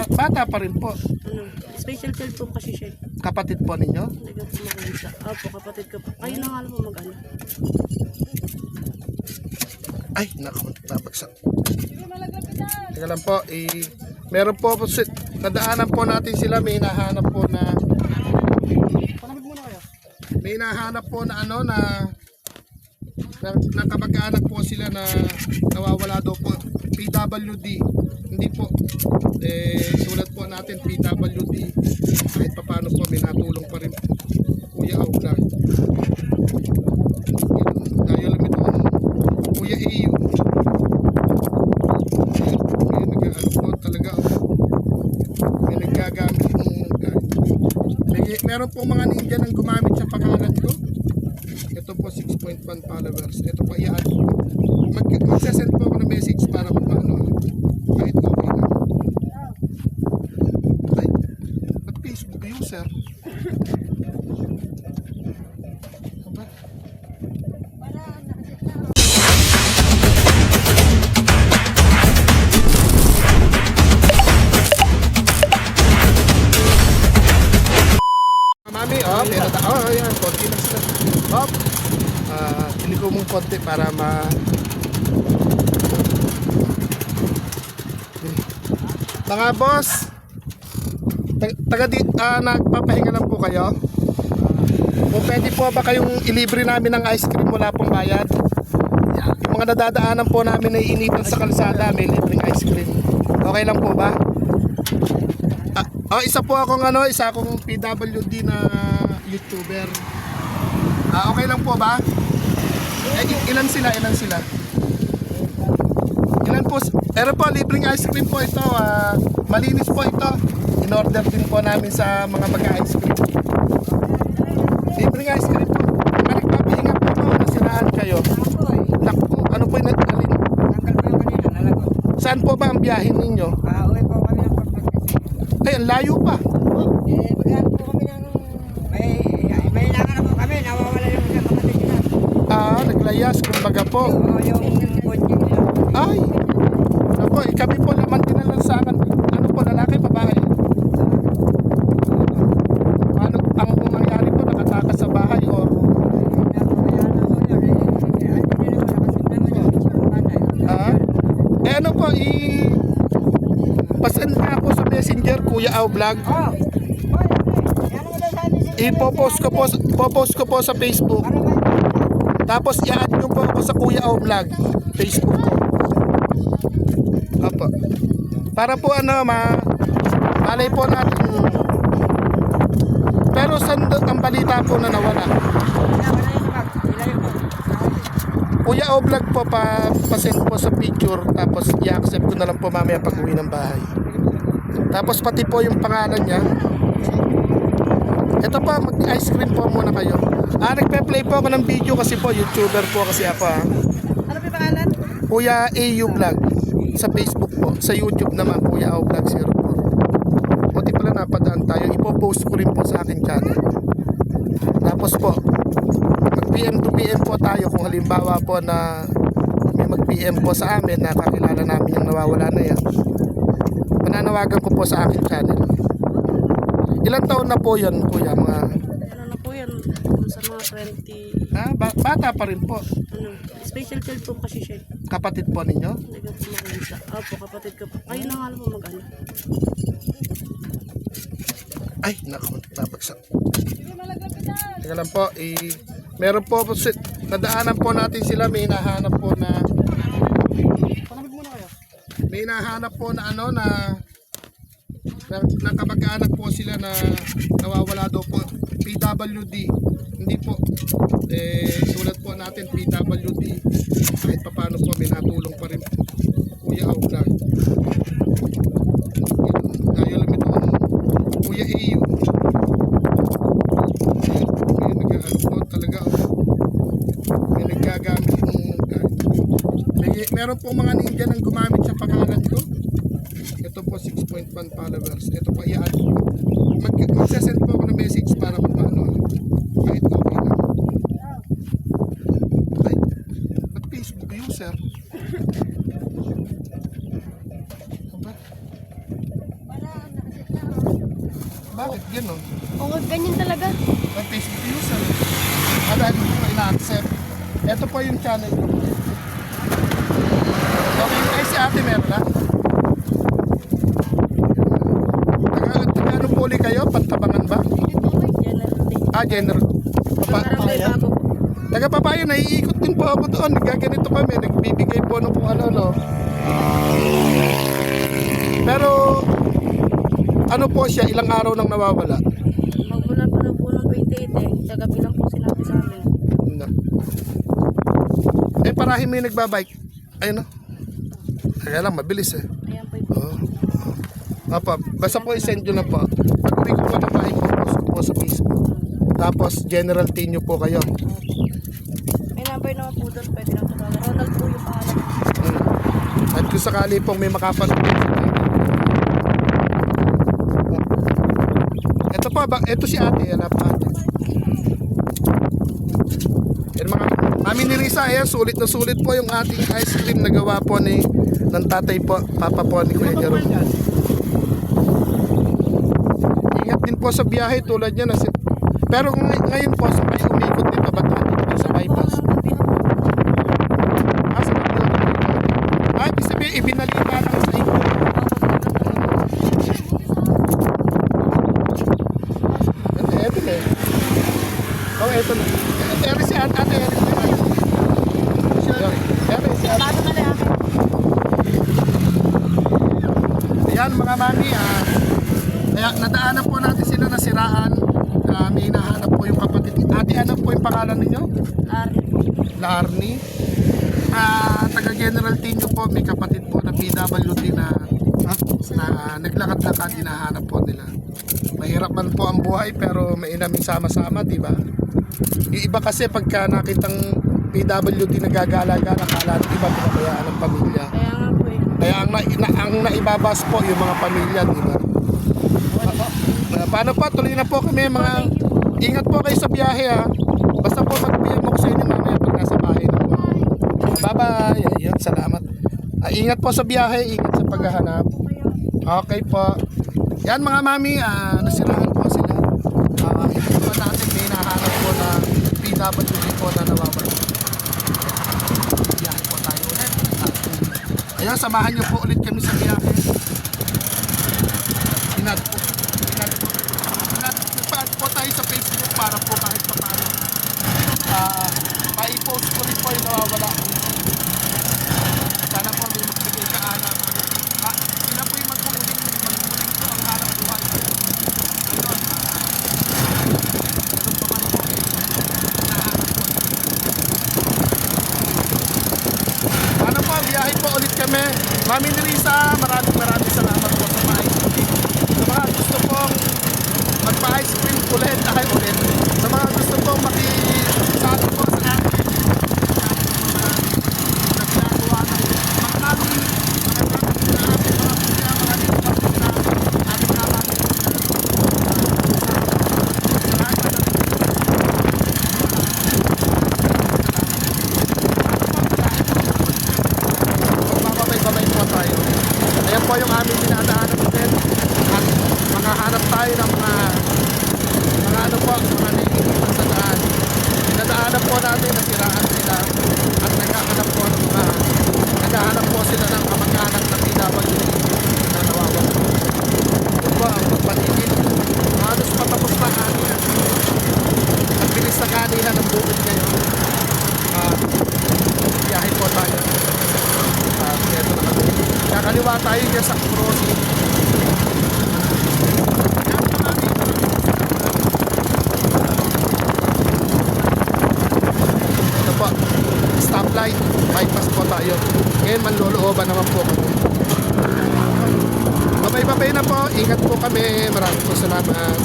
Bata pa rin po. Ano, special child po kasi siya. Kapatid po ninyo? Hindi ka po makikita. Opo, kapatid ka po. Kayo na nga lang po mag-ano. Ay, naku, nabagsak. Teka lang po, meron po, nadaanan po natin sila, may hinahanap po na, may hinahanap po na ano, na kamag-anak po sila na nawawala daw po, PWD. Hindi po, sulat po natin PWD, kahit paano po may natulong pa rin Kuya Aulag. Tayo lang ito ang Kuya EU. May nag-ano po talaga, may nagagamit meron po mga ninja nang gumamit sa pangalan ko. Ito po 6.1 followers. Ito po i-add ko. Magsasend po ako ng message para kung paano kahit okay lang. Ay, ba't Facebook user? Aba? Mami, ayan, konti lang sila. Pili ko mong konti para mga boss, nagpapahinga lang po kayo. Kung pwede po ba kayong ilibre namin ng ice cream, wala pong bayad. Yung mga nadadaanan po namin ay initan sa kalsada, may libreng ice cream. Okay lang po ba? Isa po akong isa akong PWD na YouTuber. Okay lang po ba? Ilan sila? Ilan po? Pero po, libreng ice cream po ito. Malinis po ito. In-order din po namin sa mga mag-ice cream. Libreng ice cream po. Nagpapahinga po ba? Nasiraan kayo? Naku, ano po yung nagkalin? Saan po ba ang biyahin ninyo? Uwi po kami ng Ay, ang layo pa. maglaan po kami ng may ilangan na po kami, nawawala yung isang kapatid nila. Naglayas, kumbaga po. Yung kotse nila. Ay, naku, kami po naman din lang sa akin. Ano po, lalaki, babae? Ano ang nangyari po, nakatakas sa bahay o? Ano po, pasend nga po sa messenger, Kuya Aulag. Ipopost ko po sa Facebook. Tapos i-add nyo po ako sa Kuya Aulag Facebook ko. Opo. Para po malay po natin. Pero saan ang balita po na nawala? Kuya Aulag po, pa-send po sa picture. Tapos i-accept ko na lang po mamaya pag uwi ng bahay. Tapos pati po yung pangalan niya. Ito pa, mag-ice cream po muna kayo. Nagpe-play po ako ng video kasi po, YouTuber po kasi ako. Ano pa pangalan? Kuya AU Vlog. Sa Facebook po. Sa YouTube naman, Kuya AU Vlog 04. Buti pala napadaan tayo. Ipo-post ko rin po sa akin channel. Tapos po, mag-PM to PM po tayo kung halimbawa po na may mag-PM po sa amin na kakilala namin yung nawawala na yan. Mananawagan ko po sa akin channel. Ilang taon na po yun, Kuya? Ano na po yan? Sa mga 20. Bata pa rin po. Ano, special child po kasi siya. Kapatid po ninyo? Hindi ka po makikita. Opo, kapatid ka po. Kayo na nga lang po mag-ano. Ay, naku, nabagsak. Teka lang po, meron po, nadaanan po natin sila, may hinahanap po na, may hinahanap po na na kamag-anak po sila na nawawala daw po, PWD. Hindi po, sulat po natin PWD, kahit paano po may natulong pa rin Kuya Aulag. Tayo lang ito ang Kuya EU. May nag-ano po talaga, may nagagamit meron po mga ninja nang gumamit sa pangalan ko. Ito po 6.1 followers. Ito po i-add ko. Magsasend po ako ng message para kung paano kahit okay lang. Ay, ba't Facebook user? Aba? Bakit gano'n? O, ganyan talaga. May Facebook user. Dahil hindi mo ina-accept. Ito po yung channel ko. Okay, kayo si ate meron na? Taga-ano po ulit kayo? Pantabangan ba? General din. General. Barangay bago po. Taga-papayo, naiikot din po ako doon. Nagaganito kami, nagbibigay po ng kung ano. Pero, ano po siya, ilang araw nang nawawala? Magmula pa na po ng 28 eh. Kagabi lang po sinabi sa amin. Na. Parahin may nagbabike. Ayun o. Kaya lang, mabilis eh. Ayan po yung Apa, basta po i-send nyo na po. Pag-uwi ko po na bahay po, post ko po sa Facebook. Tapos, General Tinyo po kayo. may number naman po doon. Pwede lang po. Ronald po yung pangalan. At kung sakali pong may makapanood. Ito po, ito si ate. Yan po ate. Yan mga, Mami ni Risa, ayan, sulit na sulit po yung ating ice cream na gawa po ng tatay po, papa po ni Kuya Jerome. Ingat din po sa biyahe tulad niya. Pero ngayon po, sabay umikot din pa ba ito sa bypass? Sa bypass. Ibig sabihin, ibinalita lang sa inyo. Ito na eh. Oh, ito na. Eri si ate, eri si ate. Eri si ate. Bago na lang. Ayan mga mami, kaya nadaanan po natin sila nasiraan. May hinahanap po yung kapatid. Ate, ano po yung pangalan ninyo? Larnie. Taga General Tinyo po, may kapatid po na PWD na naglakad-lakad, hinahanap po nila. Mahirap man po ang buhay pero mainaming sama-sama, di ba? Yung iba kasi pagka nakitang PWD nagagala-gala, akala ng iba pinabayaan ng pamilya. Kaya nga po eh. Kaya ang naibabas po yung mga pamilya, di ba? Paano po? Tuloy na po kami mga... Ingat po kayo sa biyahe ha. Basta po magbigay mo ko sa inyo mamaya pag nasa bahay na po. Bye-bye. Ayun, salamat. Ingat po sa biyahe, ingat sa paghahanap. Okay po. Yan mga mami, nasiraan po sila. Ito po natin, may nahanap po na PWD po na nawawala. Biyahe po tayo ulit. Ayun, samahan niyo po ulit kami sa biyahe. Ingat po tayo sa Facebook para po kahit pa paano. Pa-post ko rin po yung nawawala. Sana po may magbigay ka alam. Sila po yung magmuling po ang hanap buhay. Ayun. Meron pa man po hinahanap po. Ano po, biyahe po ulit kami. Mami ni Risa, maraming salamat po sa mga ice cream. Sa mga gusto pong magpa-ice cream ulit. Sa mga gusto pong makisali po sa natin. Nagagawa ng mga namin. Babay po tayo. Ayan po yung aming dinadaanan din. At makahanap tayo ng mga ano po, mga naiinipan sa daan. Dinadaanan po natin, nasiraan sila. At naghahanap po sila ng kamag-anak na PWD na nawawala. Ito po ang pagpatigil. Halos patapos na kanina. At bilis na kanina ng bukid ngayon. Biyahe po tayo. Ito na kami. Kakaliwa tayo dyan sa crossing. Ito po, stoplight. Bypass po tayo. Ngayon manlolooban naman po kami. Babay-babay na po. Ingat po kami. Maraming po salamat.